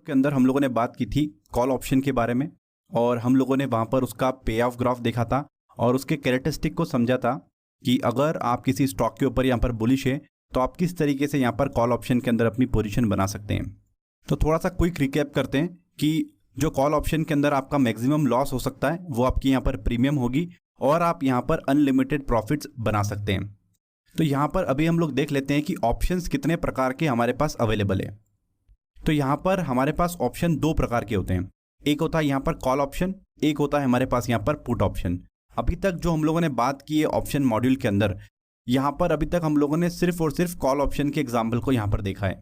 के अंदर हम लोगों ने बात की थी कॉल ऑप्शन के बारे में और हम लोगों ने वहाँ पर उसका पे ऑफ ग्राफ देखा था और उसके कैरेक्टरिस्टिक को समझा था कि अगर आप किसी स्टॉक के ऊपर यहाँ पर बुलिश है तो आप किस तरीके से यहाँ पर कॉल ऑप्शन के अंदर अपनी पोजीशन बना सकते हैं। तो थोड़ा सा क्विक रिकैप करते हैं कि जो कॉल ऑप्शन के अंदर आपका मैक्सिमम लॉस हो सकता है वो आपकी यहाँ पर प्रीमियम होगी और आप यहाँ पर अनलिमिटेड प्रॉफिट्स बना सकते हैं। तो यहाँ पर अभी हम लोग देख लेते हैं कि ऑप्शंस कितने प्रकार के हमारे पास अवेलेबल है। तो यहाँ पर हमारे पास ऑप्शन दो प्रकार के होते हैं, एक होता है यहाँ पर कॉल ऑप्शन, एक होता है हमारे पास यहाँ पर पुट ऑप्शन। अभी तक जो हम लोगों ने बात की है ऑप्शन मॉड्यूल के अंदर, यहाँ पर अभी तक हम लोगों ने सिर्फ और सिर्फ कॉल ऑप्शन के एग्जाम्पल को यहाँ पर देखा है।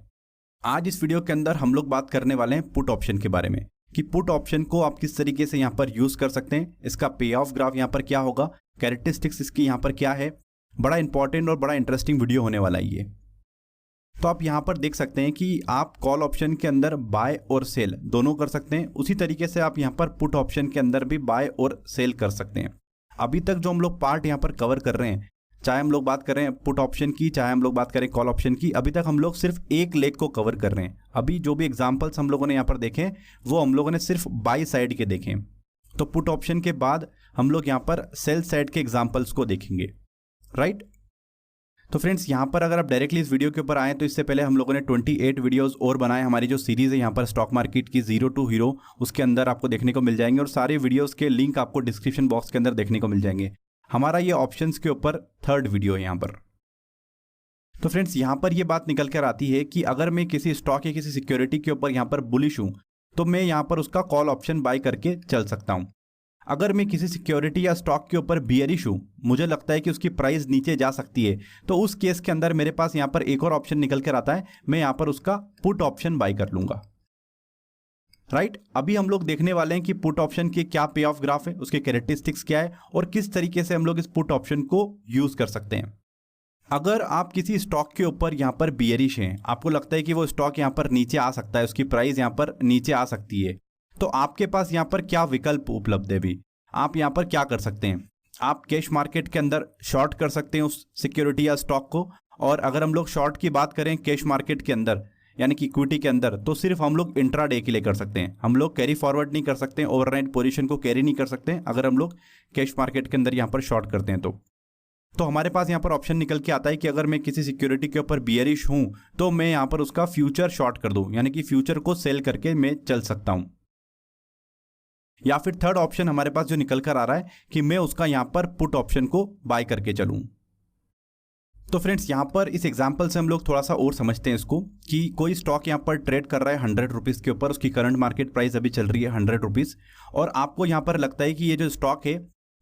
आज इस वीडियो के अंदर हम लोग बात करने वाले हैं पुट ऑप्शन के बारे में कि पुट ऑप्शन को आप किस तरीके से यहाँ पर यूज कर सकते हैं, इसका पे ऑफ ग्राफ यहाँ पर क्या होगा, कैरेक्टरिस्टिक्स इसकी यहाँ पर क्या है। बड़ा इंपॉर्टेंट और बड़ा इंटरेस्टिंग वीडियो होने वाला है ये। तो आप यहाँ पर देख सकते हैं कि आप कॉल ऑप्शन के अंदर बाय और सेल दोनों कर सकते हैं, उसी तरीके से आप यहाँ पर पुट ऑप्शन के अंदर भी बाय और सेल कर सकते हैं। अभी तक जो हम लोग पार्ट यहाँ पर कवर कर रहे हैं, चाहे हम लोग बात करें पुट ऑप्शन की, चाहे हम लोग बात करें कॉल ऑप्शन की, अभी तक हम लोग सिर्फ एक लेग को कवर कर रहे हैं। अभी जो भी एग्जांपल्स हम लोगों ने यहाँ पर देखे वो हम लोगों ने सिर्फ बाय साइड के देखे। तो पुट ऑप्शन के बाद हम लोग यहाँ पर सेल साइड के एग्जाम्पल्स को देखेंगे, राइट। तो फ्रेंड्स यहाँ पर अगर आप डायरेक्टली इस वीडियो के ऊपर आए तो इससे पहले हम लोगों ने 28 वीडियोस और बनाए। हमारी जो सीरीज़ है यहाँ पर स्टॉक मार्केट की जीरो टू हीरो, उसके अंदर आपको देखने को मिल जाएंगे और सारे वीडियोस के लिंक आपको डिस्क्रिप्शन बॉक्स के अंदर देखने को मिल जाएंगे। हमारा ये ऑप्शंस के ऊपर थर्ड वीडियो है यहाँ पर। तो फ्रेंड्स यहाँ पर ये बात निकल कर आती है कि अगर मैं किसी स्टॉक या किसी सिक्योरिटी के ऊपर यहाँ पर बुलिश हूँ तो मैं यहाँ पर उसका कॉल ऑप्शन बाय करके चल सकता हूँ। अगर मैं किसी सिक्योरिटी या स्टॉक के ऊपर बियरिश हूँ, मुझे लगता है कि उसकी प्राइस नीचे जा सकती है, तो उस केस के अंदर मेरे पास यहाँ पर एक और ऑप्शन निकल कर आता है, मैं यहाँ पर उसका पुट ऑप्शन बाय कर लूंगा, राइट। अभी हम लोग देखने वाले हैं कि पुट ऑप्शन के क्या पे ऑफ ग्राफ है, उसके कैरेक्टरिस्टिक्स क्या है और किस तरीके से हम लोग इस पुट ऑप्शन को यूज कर सकते हैं। अगर आप किसी स्टॉक के ऊपर यहाँ पर बियरिश हैं, आपको लगता है कि वो स्टॉक यहाँ पर नीचे आ सकता है, उसकी प्राइस यहाँ पर नीचे आ सकती है, तो आपके पास यहाँ पर क्या विकल्प उपलब्ध है। भी आप यहाँ पर क्या कर सकते हैं, आप कैश मार्केट के अंदर शॉर्ट कर सकते हैं उस सिक्योरिटी या स्टॉक को। और अगर हम लोग शॉर्ट की बात करें कैश मार्केट के अंदर यानी कि इक्विटी के अंदर, तो सिर्फ हम लोग इंट्राडे के लिए कर सकते हैं। हम लोग कैरी फॉरवर्ड नहीं कर सकते, ओवरनाइट पोजीशन को कैरी नहीं कर सकते अगर हम लोग कैश मार्केट के अंदर यहाँ पर शॉर्ट करते हैं। तो हमारे पास यहाँ पर ऑप्शन निकल के आता है कि अगर मैं किसी सिक्योरिटी के ऊपर बियरिश हूँ तो मैं यहाँ पर उसका फ्यूचर शॉर्ट कर दूँ, यानी कि फ्यूचर को सेल करके मैं चल सकता हूँ। या फिर थर्ड ऑप्शन हमारे पास जो निकल कर आ रहा है कि मैं उसका यहाँ पर पुट ऑप्शन को बाय करके चलूँ। तो फ्रेंड्स यहाँ पर इस एग्जांपल से हम लोग थोड़ा सा और समझते हैं इसको कि कोई स्टॉक यहाँ पर ट्रेड कर रहा है 100 रुपीज़ के ऊपर, उसकी करंट मार्केट प्राइस अभी चल रही है 100 रुपीज़, और आपको यहाँ पर लगता है कि ये जो स्टॉक है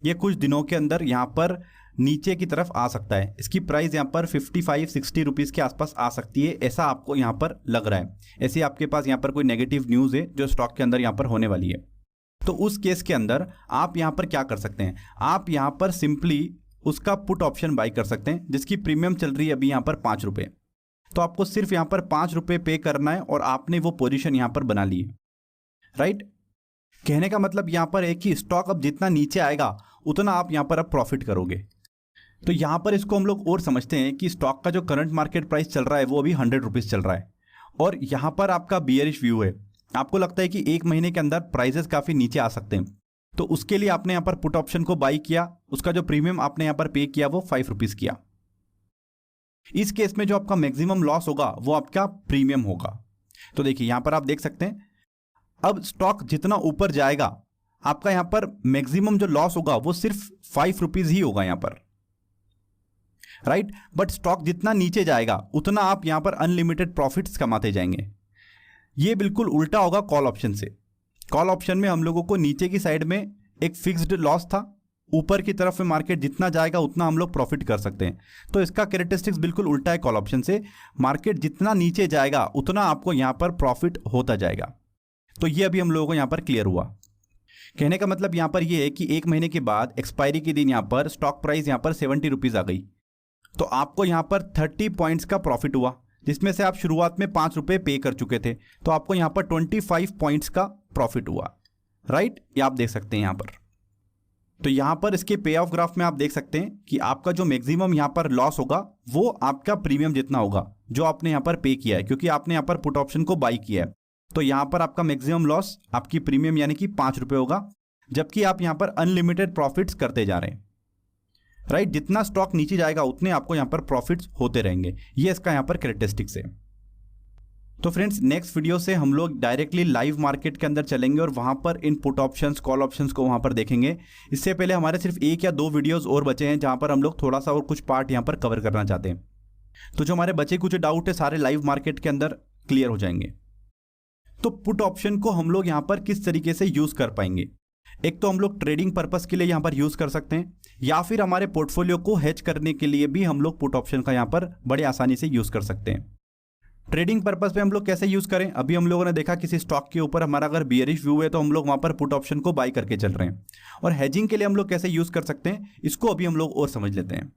ये कुछ दिनों के अंदर यहाँ पर नीचे की तरफ आ सकता है, इसकी प्राइस यहाँ पर 55-60 रुपीज़ के आसपास आ सकती है, ऐसा आपको यहाँ पर लग रहा है। ऐसे आपके पास यहाँ पर कोई नेगेटिव न्यूज़ है जो स्टॉक के अंदर यहाँ पर होने वाली है। तो उस केस के अंदर आप यहाँ पर क्या कर सकते हैं, आप यहाँ पर सिंपली उसका पुट ऑप्शन बाय कर सकते हैं जिसकी प्रीमियम चल रही है अभी यहाँ पर 5 रुपये। तो आपको सिर्फ यहाँ पर 5 रुपये पे करना है और आपने वो पोजीशन यहाँ पर बना ली है, राइट। कहने का मतलब यहाँ पर है कि स्टॉक अब जितना नीचे आएगा उतना आप यहाँ पर अब प्रॉफिट करोगे। तो यहाँ पर इसको हम लोग और समझते हैं कि स्टॉक का जो करंट मार्केट प्राइस चल रहा है वो अभी 100 रुपीज़ चल रहा है और यहाँ पर आपका बियरिश व्यू है, आपको लगता है कि एक महीने के अंदर प्राइसेस काफ़ी नीचे आ सकते हैं, तो उसके लिए आपने यहाँ पर पुट ऑप्शन को बाई किया, उसका जो प्रीमियम आपने यहाँ पर पे किया वो 5 रुपीज़ किया। इस केस में जो आपका मैक्सिमम लॉस होगा वो आपका प्रीमियम होगा। तो देखिए यहाँ पर आप देख सकते हैं अब स्टॉक जितना ऊपर जाएगा आपका यहाँ पर मैक्सिमम जो लॉस होगा वो सिर्फ 5 रुपीज़ ही होगा यहाँ पर, राइट। बट स्टॉक जितना नीचे जाएगा उतना आप यहाँ पर अनलिमिटेड प्रॉफिट्स कमाते जाएंगे। ये बिल्कुल उल्टा होगा कॉल ऑप्शन से। कॉल ऑप्शन में हम लोगों को नीचे की साइड में एक फिक्स्ड लॉस था, ऊपर की तरफ में मार्केट जितना जाएगा उतना हम लोग प्रॉफिट कर सकते हैं। तो इसका कैरेक्टरिस्टिक्स बिल्कुल उल्टा है कॉल ऑप्शन से, मार्केट जितना नीचे जाएगा उतना आपको यहाँ पर प्रॉफिट होता जाएगा। तो ये अभी हम लोगों को यहाँ पर क्लियर हुआ। कहने का मतलब यहाँ पर ये है कि एक महीने के बाद एक्सपायरी के दिन यहाँ पर स्टॉक प्राइस यहाँ पर 70 रुपीज़ आ गई, तो आपको यहाँ पर 30 पॉइंट्स का प्रॉफिट हुआ, जिसमें से आप शुरुआत में 5 रुपये पे कर चुके थे, तो आपको यहाँ पर 25 पॉइंट्स का प्रॉफिट हुआ, राइट। ये आप देख सकते हैं यहाँ पर। तो यहाँ पर इसके पे ऑफ ग्राफ में आप देख सकते हैं कि आपका जो मैक्सिमम यहाँ पर लॉस होगा वो आपका प्रीमियम जितना होगा जो आपने यहाँ पर पे किया है, क्योंकि आपने यहाँ पर पुट ऑप्शन को बाई किया है। तो यहाँ पर आपका मैक्सिमम लॉस आपकी प्रीमियम यानी कि 5 रुपये होगा, जबकि आप यहाँ पर अनलिमिटेड प्रॉफिट्स करते जा रहे हैं, राइट। जितना स्टॉक नीचे जाएगा उतने आपको यहाँ पर प्रॉफिट्स होते रहेंगे। ये इसका यहाँ पर कैरेक्टरिस्टिक्स है। तो फ्रेंड्स, नेक्स्ट वीडियो से हम लोग डायरेक्टली लाइव मार्केट के अंदर चलेंगे और वहाँ पर in put options, call options को वहाँ पर देखेंगे। इससे पहले हमारे सिर्फ 1 या 2 वीडियोस और बचे हैं जहाँ पर हम लोग थोड़ा सा और कुछ पार्ट यहाँ पर कवर करना चाहते हैं। तो जो हमारे बचे कुछ डाउट है सारे लाइव मार्केट के अंदर क्लियर हो जाएंगे। तो पुट ऑप्शन को हम लोग यहाँ पर किस तरीके से यूज़ कर पाएंगे? एक तो हम लोग ट्रेडिंग पर्पस के लिए यहाँ पर यूज़ कर सकते हैं, या फिर हमारे पोर्टफोलियो को हेज करने के लिए भी हम लोग पुट ऑप्शन का यहाँ पर बड़े आसानी से यूज़ कर सकते हैं। ट्रेडिंग पर्पस पे हम लोग कैसे यूज़ करें? अभी हम लोगों ने देखा किसी स्टॉक के ऊपर हमारा अगर बियरिश व्यू है तो हम लोग वहाँ पर पुट ऑप्शन को बाई करके चल रहे हैं। और हेजिंग के लिए हम लोग कैसे यूज़ कर सकते हैं, इसको अभी हम लोग और समझ लेते हैं।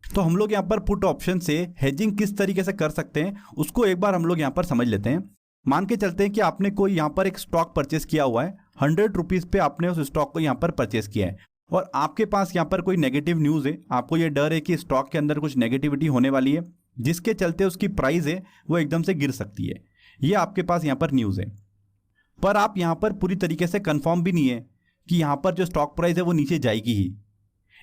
तो हम लोग यहाँ पर पुट ऑप्शन से हेजिंग किस तरीके से कर सकते हैं उसको एक बार हम लोग यहाँ पर समझ लेते हैं। मान के चलते हैं कि आपने कोई यहाँ पर एक स्टॉक परचेस किया हुआ है, 100 रुपीज़ पे आपने उस स्टॉक को यहाँ पर परचेस किया है, और आपके पास यहाँ पर कोई नेगेटिव न्यूज़ है, आपको ये डर है कि स्टॉक के अंदर कुछ नेगेटिविटी होने वाली है जिसके चलते उसकी प्राइस है वो एकदम से गिर सकती है। ये आपके पास यहाँ पर न्यूज़ है, पर आप यहाँ पर पूरी तरीके से कंफर्म भी नहीं है कि यहाँ पर जो स्टॉक प्राइस है वो नीचे जाएगी ही।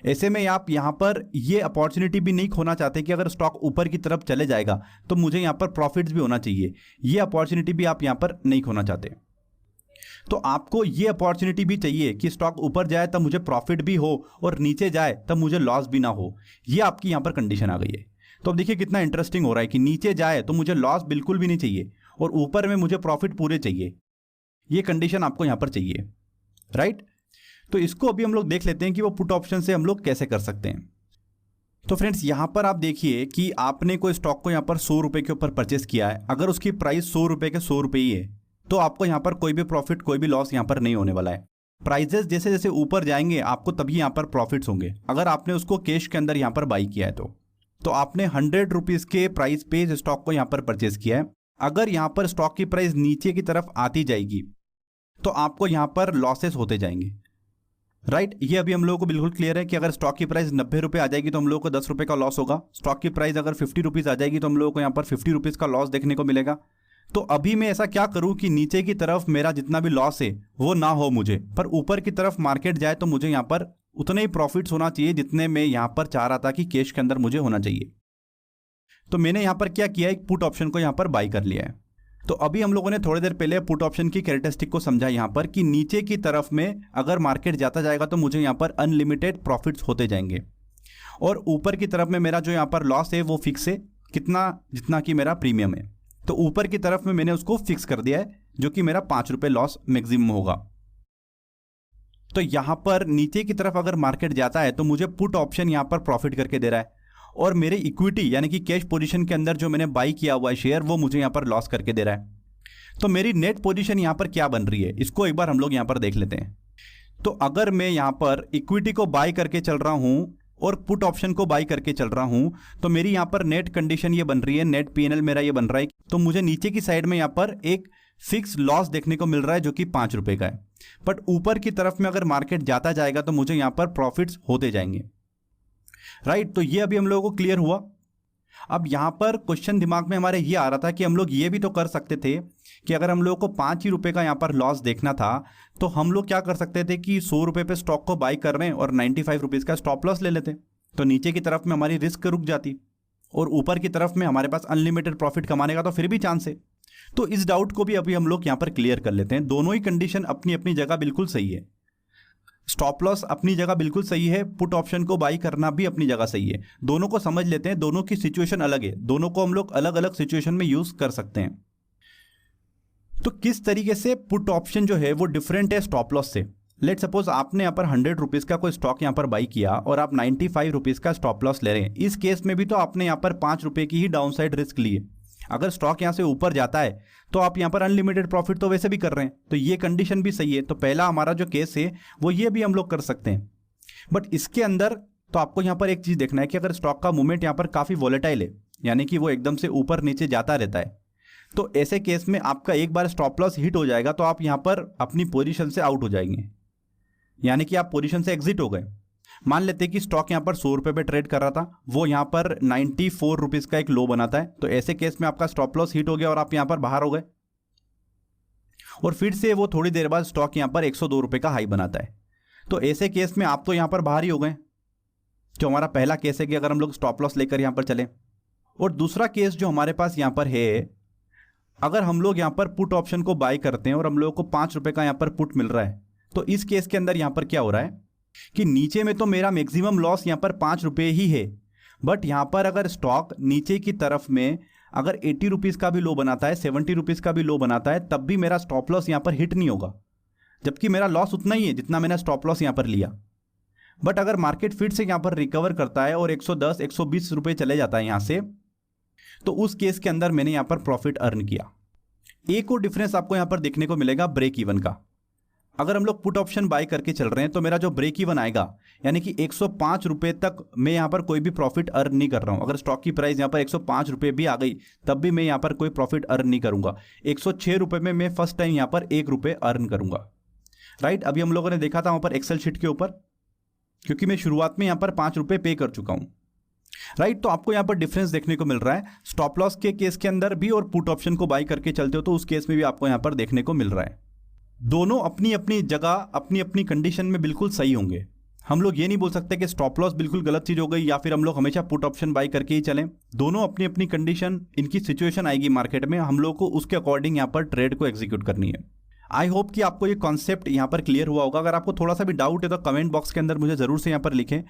ऐसे में आप यहाँ पर ये अपॉर्चुनिटी भी नहीं खोना चाहते कि अगर स्टॉक ऊपर की तरफ चले जाएगा तो मुझे यहाँ पर प्रॉफिट्स भी होना चाहिए। ये अपॉर्चुनिटी भी आप यहाँ पर नहीं खोना चाहते। तो आपको ये अपॉर्चुनिटी भी चाहिए कि स्टॉक ऊपर जाए तब मुझे प्रॉफिट भी हो और नीचे जाए तब मुझे लॉस भी ना हो। ये आपकी यहाँ पर कंडीशन आ गई है। तो अब देखिए कितना इंटरेस्टिंग हो रहा है कि नीचे जाए तो मुझे लॉस बिल्कुल भी नहीं चाहिए और ऊपर में मुझे प्रॉफिट पूरे चाहिए। ये कंडीशन आपको यहाँ पर चाहिए, राइट। तो इसको अभी हम लोग देख लेते हैं कि वो पुट ऑप्शन से हम लोग कैसे कर सकते हैं। तो फ्रेंड्स, यहाँ पर आप देखिए कि आपने कोई स्टॉक को यहाँ पर 100 रुपये के ऊपर परचेस किया है। अगर उसकी प्राइस 100 रुपये के 100 रुपये ही है तो आपको यहाँ पर कोई भी प्रॉफिट, कोई भी लॉस यहाँ पर नहीं होने वाला है। प्राइजेस जैसे जैसे ऊपर जाएंगे आपको तभी यहाँ पर प्रॉफिट्स होंगे। अगर आपने उसको कैश के अंदर यहाँ पर बाई किया है तो आपने 100 रुपीज़ के प्राइस पे इस स्टॉक को यहाँ पर परचेस किया है। अगर यहाँ पर स्टॉक की प्राइस नीचे की तरफ आती जाएगी तो आपको यहाँ पर लॉसेस होते जाएंगे, राइट। ये अभी हम लोगों को बिल्कुल क्लियर है कि अगर स्टॉक की प्राइस 90 रुपये आ जाएगी तो हम लोगों को 10 रुपये का लॉस होगा। स्टॉक की प्राइस अगर 50 रुपीज़ आ जाएगी तो हम लोगों को यहाँ पर 50 रुपीज़ का लॉस देखने को मिलेगा। तो अभी मैं ऐसा क्या करूं कि नीचे की तरफ मेरा जितना भी लॉस है वो ना हो मुझे, पर ऊपर की तरफ मार्केट जाए तो मुझे यहाँ पर उतने ही प्रॉफिट्स होना चाहिए जितने मैं यहाँ पर चाह रहा था कि कैश के अंदर मुझे होना चाहिए। तो मैंने यहाँ पर क्या किया, एक पुट ऑप्शन को यहाँ पर बाई कर लिया है। तो अभी हम लोगों ने थोड़ी देर पहले पुट ऑप्शन की कैरेक्टरिस्टिक को समझा यहाँ पर कि नीचे की तरफ में अगर मार्केट जाता जाएगा तो मुझे यहाँ पर अनलिमिटेड प्रॉफिट्स होते जाएंगे, और ऊपर की तरफ में मेरा जो यहाँ पर लॉस है वो फिक्स है, कितना, जितना कि मेरा प्रीमियम है। तो ऊपर की तरफ में मैंने उसको फिक्स कर दिया है जो कि मेरा 5 रुपये लॉस मैक्सिमम होगा। तो यहाँ पर नीचे की तरफ अगर मार्केट जाता है तो मुझे पुट ऑप्शन यहाँ पर प्रॉफिट करके दे रहा है, और मेरे इक्विटी यानी कि कैश पोजीशन के अंदर जो मैंने बाई किया हुआ है शेयर वो मुझे यहाँ पर लॉस करके दे रहा है। तो मेरी नेट पोजीशन यहाँ पर क्या बन रही है इसको एक बार हम लोग यहाँ पर देख लेते हैं। तो अगर मैं यहाँ पर इक्विटी को बाई करके चल रहा हूँ और पुट ऑप्शन को बाई करके चल रहा हूँ तो मेरी यहाँ पर नेट कंडीशन ये बन रही है, नेट पीएनएल मेरा ये बन रहा है। तो मुझे नीचे की साइड में यहाँ पर एक फिक्स लॉस देखने को मिल रहा है जो कि 5 रुपये का है, बट ऊपर की तरफ में अगर मार्केट जाता जाएगा तो मुझे यहाँ पर प्रॉफिट्स होते जाएंगे, राइट। तो ये अभी हम लोगों को क्लियर हुआ। अब यहाँ पर क्वेश्चन दिमाग में हमारे ये आ रहा था कि हम लोग ये भी तो कर सकते थे कि अगर हम लोगों को 5 ही रुपये का यहाँ पर लॉस देखना था तो हम लोग क्या कर सकते थे कि 100 रुपये पे स्टॉक को बाई कर रहे हैं और 95 रुपीज़ का स्टॉप लॉस ले लेते, तो नीचे की तरफ में हमारी रिस्क रुक जाती और ऊपर की तरफ में हमारे पास अनलिमिटेड प्रॉफिट कमाने का तो फिर भी चांस है। तो इस डाउट को भी अभी हम लोग यहाँ पर क्लियर कर लेते हैं। दोनों ही कंडीशन अपनी अपनी जगह बिल्कुल सही है। स्टॉप लॉस अपनी जगह बिल्कुल सही है, पुट ऑप्शन को बाई करना भी अपनी जगह सही है। दोनों को समझ लेते हैं, दोनों की सिचुएशन अलग है, दोनों को हम लोग अलग अलग सिचुएशन में यूज कर सकते हैं। तो किस तरीके से पुट ऑप्शन जो है वो डिफरेंट है स्टॉप लॉस से। लेट सपोज आपने यहाँ पर 100 रुपीज़ का कोई स्टॉक यहाँ पर बाई किया और आप 95 रुपीज़ का स्टॉप लॉस ले रहे हैं। इस केस में भी तो आपने यहाँ पर 5 रुपये की ही डाउन साइड रिस्क ली है। अगर स्टॉक यहाँ से ऊपर जाता है तो आप यहाँ पर अनलिमिटेड प्रॉफिट तो वैसे भी कर रहे हैं, तो ये कंडीशन भी सही है। तो पहला हमारा जो केस है वो ये भी हम लोग कर सकते हैं। बट इसके अंदर तो आपको यहाँ पर एक चीज़ देखना है कि अगर स्टॉक का मूवमेंट यहाँ पर काफ़ी वॉलेटाइल है, यानी कि वो एकदम से ऊपर नीचे जाता रहता है, तो ऐसे केस में आपका एक बार स्टॉप लॉस हिट हो जाएगा तो आप यहाँ पर अपनी पोजीशन से आउट हो जाएंगे, यानी कि आप पोजीशन से एग्जिट हो गए। मान लेते हैं कि स्टॉक यहाँ पर 100 रुपये पे ट्रेड कर रहा था, वो यहाँ पर 94 रुपीज़ का एक लो बनाता है, तो ऐसे केस में आपका स्टॉप लॉस हिट हो गया और आप यहाँ पर बाहर हो गए। और फिर से वो थोड़ी देर बाद स्टॉक यहाँ पर 102 रुपये का हाई बनाता है। तो ऐसे केस में आप तो यहाँ पर बाहर ही हो गए। जो हमारा पहला केस है कि अगर हम लोग स्टॉप लॉस लेकर यहाँ पर चलें, और दूसरा केस जो हमारे पास यहाँ पर है, अगर हम लोग यहाँ पर पुट ऑप्शन को बाय करते हैं और हम लोगों को 5 रुपये का यहाँ पर पुट मिल रहा है, तो इस केस के अंदर यहाँ पर क्या हो रहा है कि नीचे में तो मेरा मैक्सिमम लॉस यहाँ पर 5 रुपये ही है, बट यहाँ पर अगर स्टॉक नीचे की तरफ में अगर 80 रुपीज़ का भी लो बनाता है, 70 रुपीज़ का भी लो बनाता है, तब भी मेरा स्टॉप लॉस यहाँ पर हिट नहीं होगा, जबकि मेरा लॉस उतना ही है जितना मैंने स्टॉप लॉस यहाँ पर लिया। बट अगर मार्केट फिर से यहाँ पर रिकवर करता है और 110 120 रुपये चले जाता है यहाँ से, तो उस केस के अंदर मैंने यहाँ पर प्रॉफिट अर्न किया। एक और डिफरेंस आपको यहाँ पर देखने को मिलेगा ब्रेक इवन का। अगर हम लोग पुट ऑप्शन बाय करके चल रहे हैं तो मेरा जो ब्रेक इवन आएगा, यानी कि 105 रुपये तक मैं यहाँ पर कोई भी प्रॉफिट अर्न नहीं कर रहा हूँ। अगर स्टॉक की प्राइस यहाँ पर 105 रुपये भी आ गई तब भी मैं यहाँ पर कोई प्रॉफिट अर्न नहीं करूँगा। 106 रुपये में मैं फर्स्ट टाइम यहाँ पर 1 रुपये अर्न करूँगा। राइट, अभी हम लोगों ने देखा था वहाँ पर एक्सेल शीट के ऊपर, क्योंकि मैं शुरुआत में यहाँ पर 5 रुपये पे कर चुका हूँ। राइट, तो आपको यहाँ पर डिफरेंस देखने को मिल रहा है स्टॉप लॉस के केस के अंदर भी, और पुट ऑप्शन को बाय करके चलते हो तो उस केस में भी आपको यहाँ पर देखने को मिल रहा है। दोनों अपनी अपनी जगह अपनी अपनी कंडीशन में बिल्कुल सही होंगे। हम लोग ये नहीं बोल सकते कि स्टॉप लॉस बिल्कुल गलत चीज़ हो गई या फिर हम लोग हमेशा पुट ऑप्शन बाय करके ही चलें। दोनों अपनी अपनी कंडीशन, इनकी सिचुएशन आएगी मार्केट में, हम लोग को उसके अकॉर्डिंग यहाँ पर ट्रेड को एग्जीक्यूट करनी है। आई होप कि आपको ये कॉन्सेप्ट यहाँ पर क्लियर हुआ होगा। अगर आपको थोड़ा सा भी डाउट है तो कमेंट बॉक्स के अंदर मुझे ज़रूर से यहाँ पर लिखें।